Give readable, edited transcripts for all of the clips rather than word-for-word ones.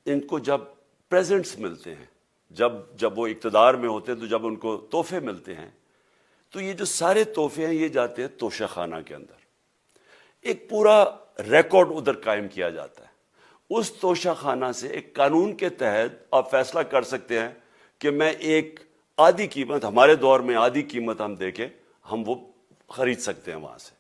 ان کو جب پریزنٹس ملتے ہیں، جب وہ اقتدار میں ہوتے ہیں، تو جب ان کو تحفے ملتے ہیں، تو یہ جو سارے تحفے ہیں یہ جاتے ہیں توشہ خانہ کے اندر. ایک پورا ریکارڈ ادھر قائم کیا جاتا ہے. اس توشہ خانہ سے ایک قانون کے تحت آپ فیصلہ کر سکتے ہیں کہ میں ایک آدھی قیمت، ہمارے دور میں آدھی قیمت ہم دے کے ہم وہ خرید سکتے ہیں وہاں سے.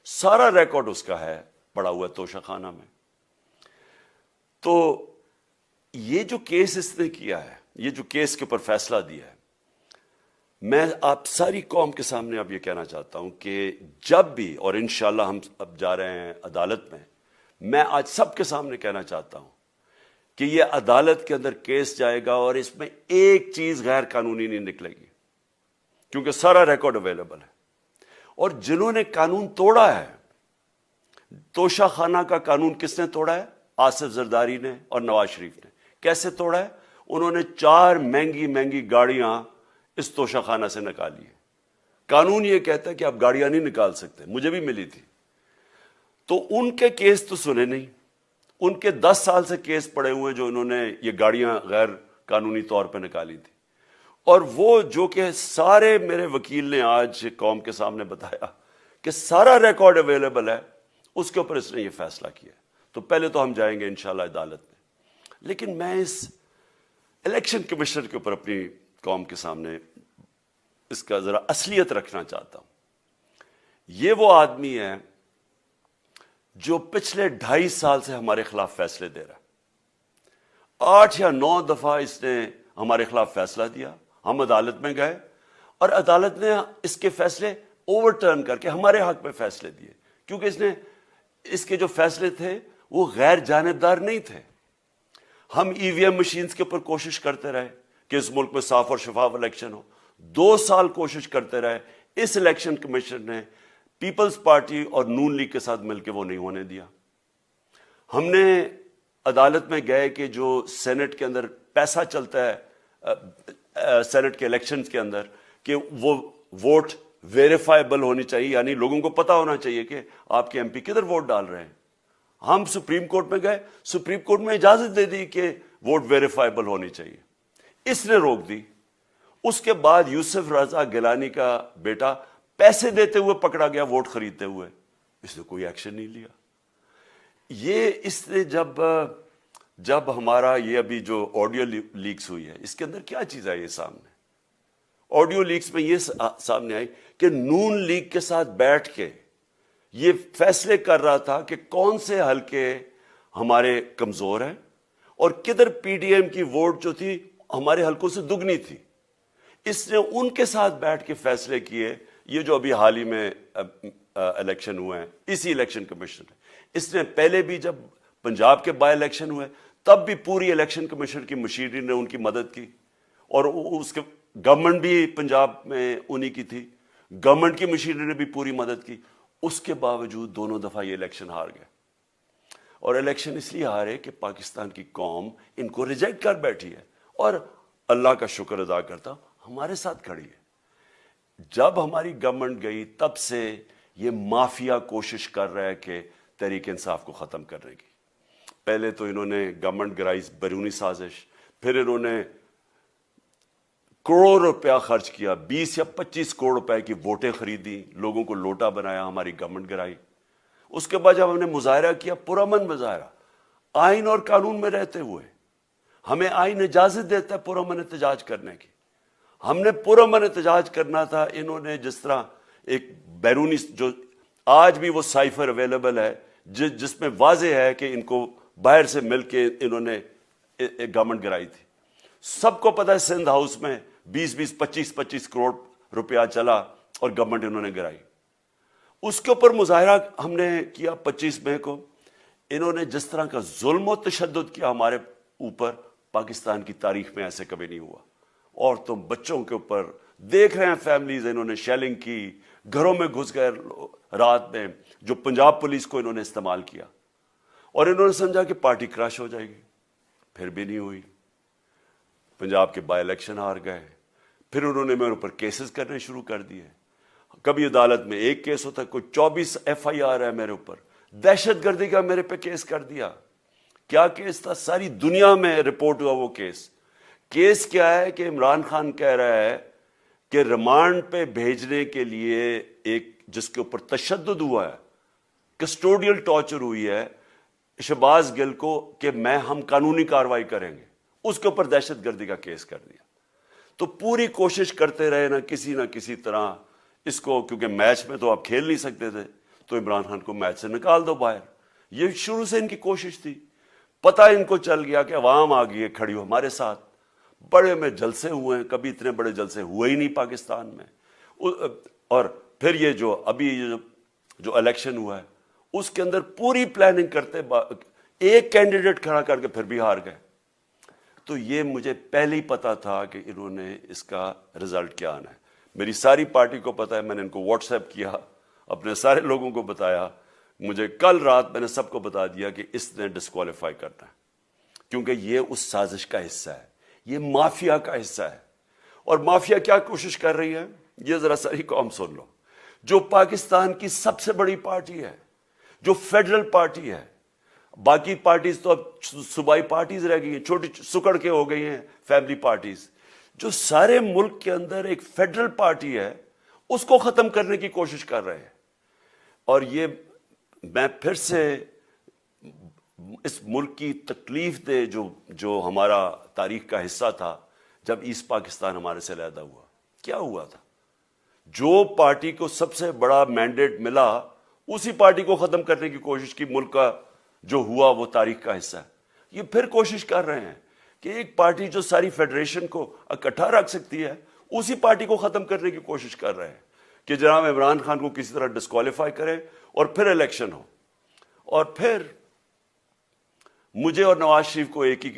سارا ریکارڈ اس کا ہے پڑا ہوا ہے توشہ خانہ میں. تو یہ جو کیس اس نے کیا ہے، یہ جو کیس کے اوپر فیصلہ دیا ہے، میں آپ ساری قوم کے سامنے اب یہ کہنا چاہتا ہوں کہ جب بھی، اور انشاءاللہ ہم اب جا رہے ہیں عدالت میں آج سب کے سامنے کہنا چاہتا ہوں کہ یہ عدالت کے اندر کیس جائے گا اور اس میں ایک چیز غیر قانونی نہیں نکلے گی، کیونکہ سارا ریکارڈ اویلیبل ہے. اور جنہوں نے قانون توڑا ہے، توشہ خانہ کا قانون کس نے توڑا ہے؟ آصف زرداری نے اور نواز شریف نے. کیسے توڑا ہے؟ انہوں نے 4 مہنگی گاڑیاں اس توشہ خانہ سے نکالی ہیں. قانون یہ کہتا ہے کہ آپ گاڑیاں نہیں نکال سکتے، مجھے بھی ملی تھی. تو ان کے کیس تو سنے نہیں، ان کے 10 سال سے کیس پڑے ہوئے جو انہوں نے یہ گاڑیاں غیر قانونی طور پہ نکالی تھی. اور وہ جو کہ سارے میرے وکیل نے آج قوم کے سامنے بتایا کہ سارا ریکارڈ اویلیبل ہے، اس کے اوپر اس نے یہ فیصلہ کیا. تو پہلے تو ہم جائیں گے انشاءاللہ عدالت میں. لیکن میں اس الیکشن کمشنر کے اوپر اپنی قوم کے سامنے اس کا ذرا اصلیت رکھنا چاہتا ہوں. یہ وہ آدمی ہے جو پچھلے 2.5 سال سے ہمارے خلاف فیصلے دے رہا ہے. 8 یا 9 دفعہ اس نے ہمارے خلاف فیصلہ دیا. ہم عدالت میں گئے اور عدالت نے اس کے فیصلے اوور ٹرن کر کے ہمارے حق میں فیصلے دیے، کیونکہ اس کے جو فیصلے تھے وہ غیر جانبدار نہیں تھے. ہم ای وی ایم مشینز کے اوپر کوشش کرتے رہے کہ اس ملک میں صاف اور شفاف الیکشن ہو. 2 سال کوشش کرتے رہے. اس الیکشن کمیشن نے پیپلز پارٹی اور نون لیگ کے ساتھ مل کے وہ نہیں ہونے دیا. ہم نے عدالت میں گئے کہ جو سینٹ کے اندر پیسہ چلتا ہے، سینٹ کے الیکشنز کے اندر، کہ وہ ووٹ ویریفائبل ہونی چاہیے، یعنی لوگوں کو پتا ہونا چاہیے کہ آپ کے ایم پی کدھر ووٹ ڈال رہے ہیں. ہم سپریم کورٹ میں گئے، سپریم کورٹ میں اجازت دے دی کہ ووٹ ویریفائبل ہونی چاہیے. اس نے روک دی. اس کے بعد یوسف رضا گیلانی کا بیٹا پیسے دیتے ہوئے پکڑا گیا ووٹ خریدتے ہوئے. اس نے کوئی ایکشن نہیں لیا. یہ اس نے جب ہمارا یہ ابھی جو آڈیو لیکس ہوئی ہے، اس کے اندر کیا چیز آئی ہے سامنے؟ آڈیو لیکس میں یہ سامنے آئی کہ نون لیگ کے ساتھ بیٹھ کے یہ فیصلے کر رہا تھا کہ کون سے حلقے ہمارے کمزور ہیں اور کدھر پی ڈی ایم کی ووٹ جو تھی ہمارے حلقوں سے دگنی تھی. اس نے ان کے ساتھ بیٹھ کے فیصلے کیے. یہ جو ابھی حال ہی میں الیکشن ہوئے ہیں، اسی الیکشن کمیشن نے، اس نے پہلے بھی جب پنجاب کے بائی الیکشن ہوئے تب بھی پوری الیکشن کمیشن کی مشینری نے ان کی مدد کی، اور اس کے گورنمنٹ بھی پنجاب میں انہی کی تھی، گورنمنٹ کی مشینری نے بھی پوری مدد کی. اس کے باوجود دونوں دفعہ یہ الیکشن ہار گئے. اور الیکشن اس لیے ہارے کہ پاکستان کی قوم ان کو ریجیکٹ کر بیٹھی ہے، اور اللہ کا شکر ادا کرتا ہمارے ساتھ کھڑی ہے. جب ہماری گورنمنٹ گئی تب سے یہ مافیا کوشش کر رہا ہے کہ تحریک انصاف کو ختم کرنے کی. پہلے تو انہوں نے گورنمنٹ گرائی بیرونی سازش، پھر انہوں نے کروڑ روپیہ خرچ کیا، 20 یا 25 کروڑ روپے کی ووٹیں خریدی، لوگوں کو لوٹا بنایا، ہماری گورنمنٹ گرائی. اس کے بعد جب ہم نے مظاہرہ کیا، پرامن مظاہرہ، آئین اور قانون میں رہتے ہوئے، ہمیں آئین اجازت دیتا ہے پرامن احتجاج کرنے کی. ہم نے پرامن احتجاج کرنا تھا. انہوں نے جس طرح ایک بیرونی، جو آج بھی وہ سائفر اویلیبل ہے جس میں واضح ہے کہ ان کو باہر سے مل کے انہوں نے ایک گورنمنٹ گرائی تھی. سب کو پتا ہے سندھ ہاؤس میں 20 25 کروڑ روپیہ چلا اور گورنمنٹ انہوں نے گرائی. اس کے اوپر مظاہرہ ہم نے کیا 25 مئی کو. انہوں نے جس طرح کا ظلم و تشدد کیا ہمارے اوپر، پاکستان کی تاریخ میں ایسے کبھی نہیں ہوا. عورتوں بچوں کے اوپر دیکھ رہے ہیں فیملیز، انہوں نے شیلنگ کی، گھروں میں گھس گئے رات میں، جو پنجاب پولیس کو انہوں نے استعمال کیا. اور انہوں نے سمجھا کہ پارٹی کراش ہو جائے گی، پھر بھی نہیں ہوئی. پنجاب کے بائی الیکشن ہار گئے. پھر انہوں نے میرے اوپر کیسز کرنے شروع کر دیے. کبھی عدالت میں ایک کیس ہوتا ہے، کوئی 24 ایف آئی آر ہے میرے اوپر، دہشت گردی کا میرے پہ کیس کر دیا. کیا کیس تھا؟ ساری دنیا میں رپورٹ ہوا وہ کیس کیا ہے کہ عمران خان کہہ رہا ہے کہ ریمانڈ پہ بھیجنے کے لیے ایک جس کے اوپر تشدد ہوا ہے، کسٹوڈیل ٹارچر ہوئی ہے شہباز گل کو، کہ ہم قانونی کارروائی کریں گے، اس کے اوپر دہشت گردی کا کیس کر دیا. تو پوری کوشش کرتے رہے نہ کسی طرح اس کو، کیونکہ میچ میں تو آپ کھیل نہیں سکتے تھے، تو عمران خان کو میچ سے نکال دو باہر. یہ شروع سے ان کی کوشش تھی. پتہ ان کو چل گیا کہ عوام آ گئی ہے کھڑی ہو ہمارے ساتھ. بڑے میں جلسے ہوئے ہیں، کبھی اتنے بڑے جلسے ہوئے ہی نہیں پاکستان میں. اور پھر یہ ابھی جو الیکشن ہوا ہے اس کے اندر پوری پلاننگ کرتے ایک کینڈیڈیٹ کھڑا کر کے پھر بھی ہار گئے. تو یہ مجھے پہلے ہی پتا تھا کہ انہوں نے اس کا رزلٹ کیا آنا ہے. میری ساری پارٹی کو پتا ہے، میں نے ان کو واٹس ایپ کیا، اپنے سارے لوگوں کو بتایا. مجھے کل رات میں نے سب کو بتا دیا کہ اس نے ڈسکوالیفائی کرنا ہے، کیونکہ یہ اس سازش کا حصہ ہے، یہ مافیا کا حصہ ہے. اور مافیا کیا کوشش کر رہی ہے، یہ ذرا ساری قوم سن لو. جو پاکستان کی سب سے بڑی پارٹی ہے، جو فیڈرل پارٹی ہے، باقی پارٹیز تو اب صوبائی پارٹیز رہ گئی ہیں، چھوٹی سکڑ کے ہو گئی ہیں فیملی پارٹیز. جو سارے ملک کے اندر ایک فیڈرل پارٹی ہے، اس کو ختم کرنے کی کوشش کر رہے ہیں. اور یہ میں پھر سے اس ملک کی تکلیف دے جو ہمارا تاریخ کا حصہ تھا، جب ایسٹ پاکستان ہمارے سے علیحدہ ہوا، کیا ہوا تھا؟ جو پارٹی کو سب سے بڑا مینڈیٹ ملا، اسی پارٹی کو ختم کرنے کی کوشش کی. ملک کا جو ہوا وہ تاریخ کا حصہ ہے. یہ پھر کوشش کر رہے ہیں کہ ایک پارٹی جو ساری فیڈریشن کو اکٹھا رکھ سکتی ہے، اسی پارٹی کو ختم کرنے کی کوشش کر رہے ہیں کہ جناب عمران خان کو کسی طرح ڈسکوالیفائی کرے اور پھر الیکشن ہو. اور پھر مجھے اور نواز شریف کو ایک ہی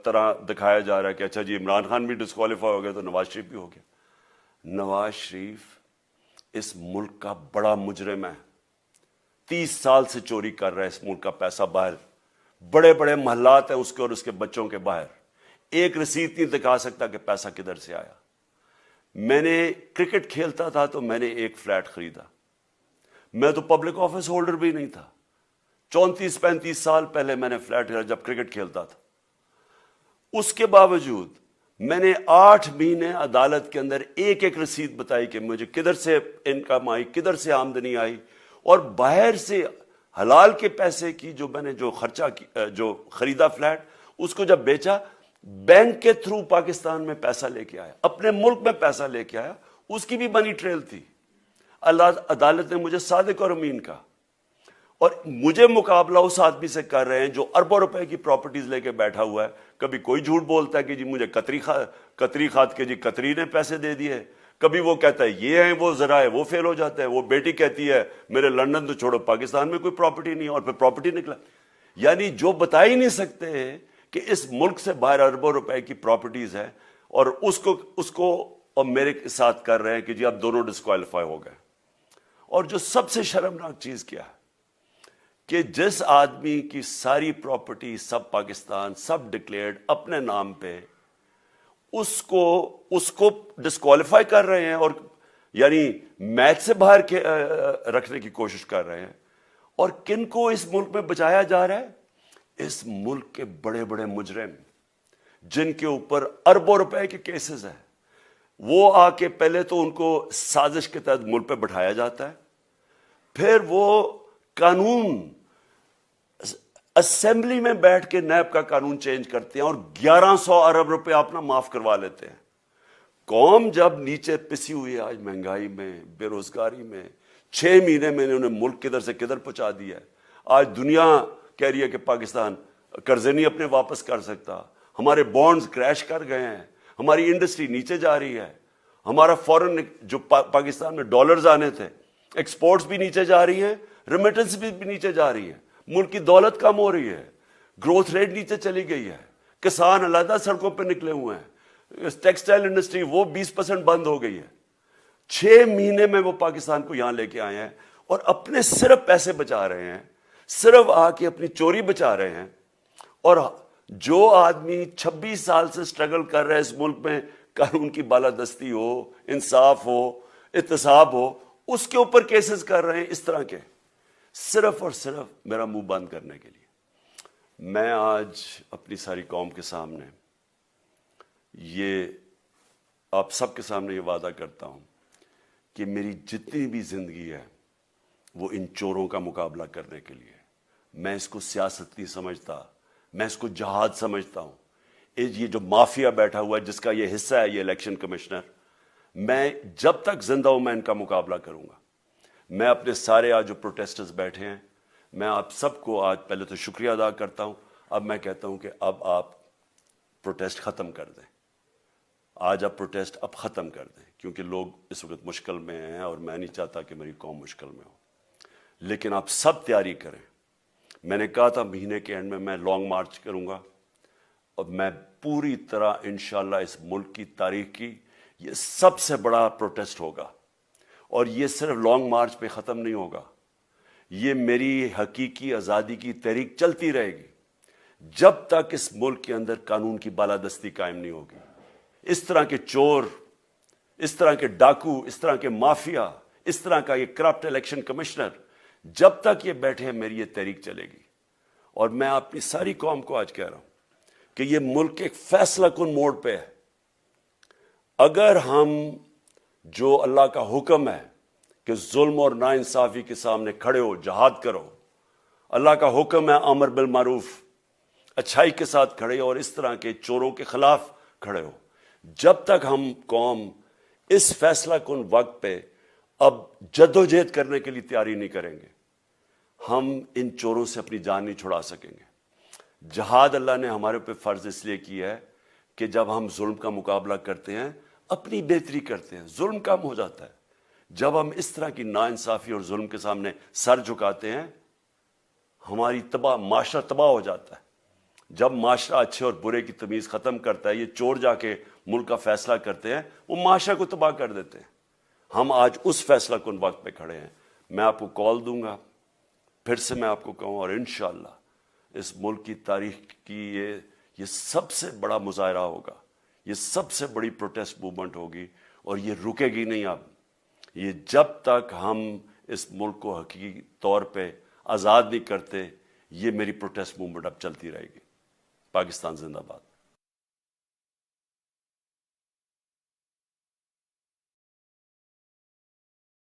طرح دکھایا جا رہا ہے کہ اچھا جی عمران خان بھی ڈسکوالیفائی ہو گیا تو نواز شریف بھی ہو گیا. نواز شریف اس ملک کا بڑا مجرم ہے. 30 سال سے چوری کر رہا ہے اس ملک کا پیسہ باہر. بڑے بڑے محلات ہیں اس کے اور اس کے بچوں کے باہر. ایک رسید نہیں دکھا سکتا کہ پیسہ کدھر سے آیا. میں نے کرکٹ کھیلتا تھا تو میں نے ایک فلیٹ خریدا. میں تو پبلک آفس ہولڈر بھی نہیں تھا. 34-35 سال پہلے میں نے فلیٹ خریدا جب کرکٹ کھیلتا تھا. اس کے باوجود میں نے 8 مہینے عدالت کے اندر ایک رسید بتائی کہ مجھے کدھر سے انکم آئی، کدھر سے آمدنی آئی. اور باہر سے حلال کے پیسے کی جو میں نے جو خریدا فلیٹ، اس کو جب بیچا، بینک کے تھرو پاکستان میں پیسہ لے کے آیا، اپنے ملک میں پیسہ لے کے آیا. اس کی بھی منی ٹریل تھی. عدالت نے مجھے صادق اور امین کہا. اور مجھے مقابلہ اس آدمی سے کر رہے ہیں جو اربوں روپے کی پراپرٹیز لے کے بیٹھا ہوا ہے. کبھی کوئی جھوٹ بولتا ہے کہ جی مجھے قطری کھاد کے جی قطری نے پیسے دے دیے. کبھی وہ کہتا ہے یہ ہیں وہ ذرائع، وہ فیل ہو جاتے ہیں. وہ بیٹی کہتی ہے میرے لندن تو چھوڑو پاکستان میں کوئی پراپرٹی نہیں، اور پھر پراپرٹی نکلا. یعنی جو بتا ہی نہیں سکتے کہ اس ملک سے باہر اربوں روپے کی پراپرٹیز ہیں، اور اس کو اور میرے ساتھ کر رہے ہیں کہ جی اب دونوں ڈسکوالیفائی ہو گئے. اور جو سب سے شرمناک چیز کیا ہے کہ جس آدمی کی ساری پراپرٹی سب پاکستان سب ڈکلیئرڈ اپنے نام پہ، اس کو ڈسکوالیفائی کر رہے ہیں، اور یعنی میچ سے باہر رکھنے کی کوشش کر رہے ہیں. اور کن کو اس ملک میں بچایا جا رہا ہے؟ اس ملک کے بڑے بڑے مجرم جن کے اوپر اربوں روپے کے کیسز ہیں. وہ آ کے پہلے تو ان کو سازش کے تحت ملک پہ بٹھایا جاتا ہے، پھر وہ قانون اسمبلی میں بیٹھ کے نیب کا قانون چینج کرتے ہیں اور 1100 ارب روپے اپنا معاف کروا لیتے ہیں. قوم جب نیچے پسی ہوئی ہے آج مہنگائی میں، بے روزگاری میں، 6 مہینے میں انہوں نے ملک کدھر سے کدھر پہنچا دیا ہے. آج دنیا کہہ رہی ہے کہ پاکستان قرضے نہیں اپنے واپس کر سکتا. ہمارے بانڈز کریش کر گئے ہیں، ہماری انڈسٹری نیچے جا رہی ہے، ہمارا فورن جو پاکستان میں ڈالرز آنے تھے، ایکسپورٹس بھی نیچے جا رہی ہیں، ریمیٹنس بھی نیچے جا رہی ہے، ملک کی دولت کم ہو رہی ہے، گروتھ ریٹ نیچے چلی گئی ہے، کسان علیحدہ سڑکوں پہ نکلے ہوئے ہیں، ٹیکسٹائل انڈسٹری وہ 20% بند ہو گئی ہے. 6 مہینے میں وہ پاکستان کو یہاں لے کے آئے ہیں اور اپنے صرف پیسے بچا رہے ہیں، صرف آ کے اپنی چوری بچا رہے ہیں. اور جو آدمی 26 سال سے سٹرگل کر رہا ہے اس ملک میں، قانون کی بالادستی ہو، انصاف ہو، احتساب ہو، اس کے اوپر کیسز کر رہے ہیں اس طرح کے، صرف اور صرف میرا منہ بند کرنے کے لیے. میں آج اپنی ساری قوم کے سامنے یہ آپ سب کے سامنے یہ وعدہ کرتا ہوں کہ میری جتنی بھی زندگی ہے وہ ان چوروں کا مقابلہ کرنے کے لیے. میں اس کو سیاست نہیں سمجھتا, میں اس کو جہاد سمجھتا ہوں. یہ جو مافیا بیٹھا ہوا ہے جس کا یہ حصہ ہے یہ الیکشن کمشنر, میں جب تک زندہ ہوں میں ان کا مقابلہ کروں گا. میں اپنے سارے آج جو پروٹیسٹرز بیٹھے ہیں, میں آپ سب کو آج پہلے تو شکریہ ادا کرتا ہوں. اب میں کہتا ہوں کہ اب آپ پروٹیسٹ ختم کر دیں. آج آپ پروٹیسٹ اب ختم کر دیں, کیونکہ لوگ اس وقت مشکل میں ہیں اور میں نہیں چاہتا کہ میری قوم مشکل میں ہو. لیکن آپ سب تیاری کریں. میں نے کہا تھا مہینے کے اینڈ میں لانگ مارچ کروں گا, اور میں پوری طرح انشاءاللہ اس ملک کی تاریخ کی یہ سب سے بڑا پروٹیسٹ ہوگا. اور یہ صرف لانگ مارچ پہ ختم نہیں ہوگا, یہ میری حقیقی آزادی کی تحریک چلتی رہے گی جب تک اس ملک کے اندر قانون کی بالادستی قائم نہیں ہوگی. اس طرح کے چور, اس طرح کے ڈاکو, اس طرح کے مافیا, اس طرح کا یہ کرپٹ الیکشن کمشنر جب تک یہ بیٹھے ہیں میری یہ تحریک چلے گی. اور میں اپنی ساری قوم کو آج کہہ رہا ہوں کہ یہ ملک ایک فیصلہ کن موڑ پہ ہے. اگر ہم جو اللہ کا حکم ہے کہ ظلم اور ناانصافی کے سامنے کھڑے ہو, جہاد کرو, اللہ کا حکم ہے امر بالمعروف, اچھائی کے ساتھ کھڑے ہو اور اس طرح کے چوروں کے خلاف کھڑے ہو, جب تک ہم قوم اس فیصلہ کن وقت پہ اب جدوجہد کرنے کے لیے تیاری نہیں کریں گے, ہم ان چوروں سے اپنی جان نہیں چھڑا سکیں گے. جہاد اللہ نے ہمارے پہ فرض اس لیے کیا ہے کہ جب ہم ظلم کا مقابلہ کرتے ہیں اپنی بہتری کرتے ہیں, ظلم کم ہو جاتا ہے. جب ہم اس طرح کی ناانصافی اور ظلم کے سامنے سر جھکاتے ہیں ہماری معاشرہ تباہ ہو جاتا ہے. جب معاشرہ اچھے اور برے کی تمیز ختم کرتا ہے, یہ چور جا کے ملک کا فیصلہ کرتے ہیں, وہ معاشرہ کو تباہ کر دیتے ہیں. ہم آج اس فیصلہ کن وقت پہ کھڑے ہیں. میں آپ کو کال دوں گا, پھر سے میں آپ کو کہوں, اور انشاءاللہ اس ملک کی تاریخ کی یہ سب سے بڑا مظاہرہ ہوگا, یہ سب سے بڑی پروٹیسٹ موومنٹ ہوگی, اور یہ رکے گی نہیں. اب یہ جب تک ہم اس ملک کو حقیقی طور پہ آزاد نہیں کرتے, یہ میری پروٹیسٹ موومنٹ اب چلتی رہے گی. پاکستان زندہ باد.